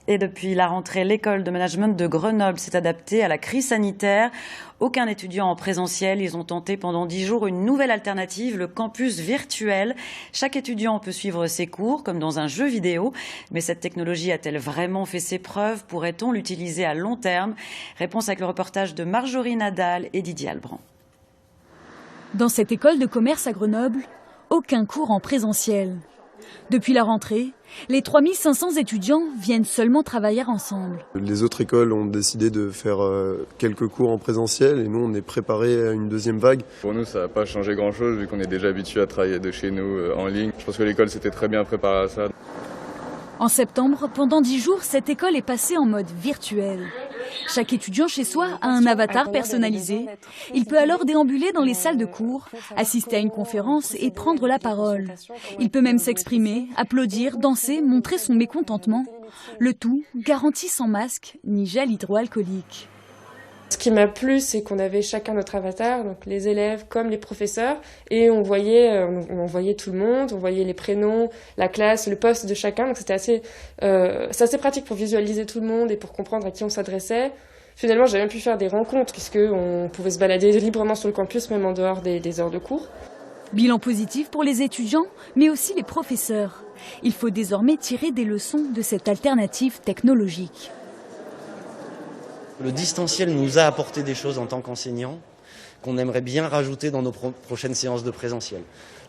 Et depuis la rentrée, l'école de management de Grenoble s'est adaptée à la crise sanitaire. Aucun étudiant en présentiel. Ils ont tenté pendant 10 jours une nouvelle alternative, le campus virtuel. Chaque étudiant peut suivre ses cours comme dans un jeu vidéo. Mais cette technologie a-t-elle vraiment fait ses preuves? Pourrait-on l'utiliser à long terme? Réponse avec le reportage de Marjorie Nadal et Didier Albrand. Dans cette école de commerce à Grenoble, aucun cours en présentiel. Depuis la rentrée, les 3500 étudiants viennent seulement travailler ensemble. Les autres écoles ont décidé de faire quelques cours en présentiel et nous on est préparés à une deuxième vague. Pour nous ça n'a pas changé grand chose vu qu'on est déjà habitué à travailler de chez nous en ligne. Je pense que l'école s'était très bien préparée à ça. En septembre, pendant 10 jours, cette école est passée en mode virtuel. Chaque étudiant chez soi a un avatar personnalisé. Il peut alors déambuler dans les salles de cours, assister à une conférence et prendre la parole. Il peut même s'exprimer, applaudir, danser, montrer son mécontentement. Le tout garanti sans masque ni gel hydroalcoolique. Ce qui m'a plu, c'est qu'on avait chacun notre avatar, donc les élèves comme les professeurs, et on voyait tout le monde, on voyait les prénoms, la classe, le poste de chacun, donc c'est assez pratique pour visualiser tout le monde et pour comprendre à qui on s'adressait. Finalement, j'ai même pu faire des rencontres, puisqu'on pouvait se balader librement sur le campus, même en dehors des heures de cours. Bilan positif pour les étudiants, mais aussi les professeurs. Il faut désormais tirer des leçons de cette alternative technologique. Le distanciel nous a apporté des choses en tant qu'enseignants qu'on aimerait bien rajouter dans nos prochaines séances de présentiel.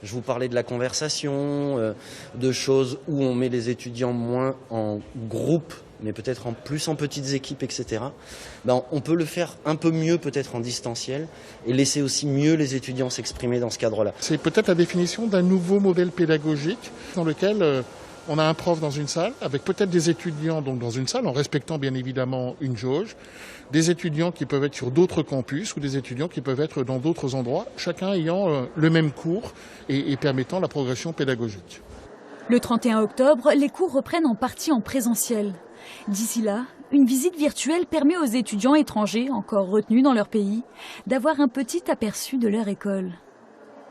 Je vous parlais de la conversation, de choses où on met les étudiants moins en groupe, mais peut-être plus en petites équipes, etc. On peut le faire un peu mieux peut-être en distanciel et laisser aussi mieux les étudiants s'exprimer dans ce cadre-là. C'est peut-être la définition d'un nouveau modèle pédagogique dans lequel on a un prof dans une salle, avec peut-être des étudiants donc dans une salle, en respectant bien évidemment une jauge, des étudiants qui peuvent être sur d'autres campus ou des étudiants qui peuvent être dans d'autres endroits, chacun ayant le même cours et permettant la progression pédagogique. Le 31 octobre, les cours reprennent en partie en présentiel. D'ici là, une visite virtuelle permet aux étudiants étrangers, encore retenus dans leur pays, d'avoir un petit aperçu de leur école.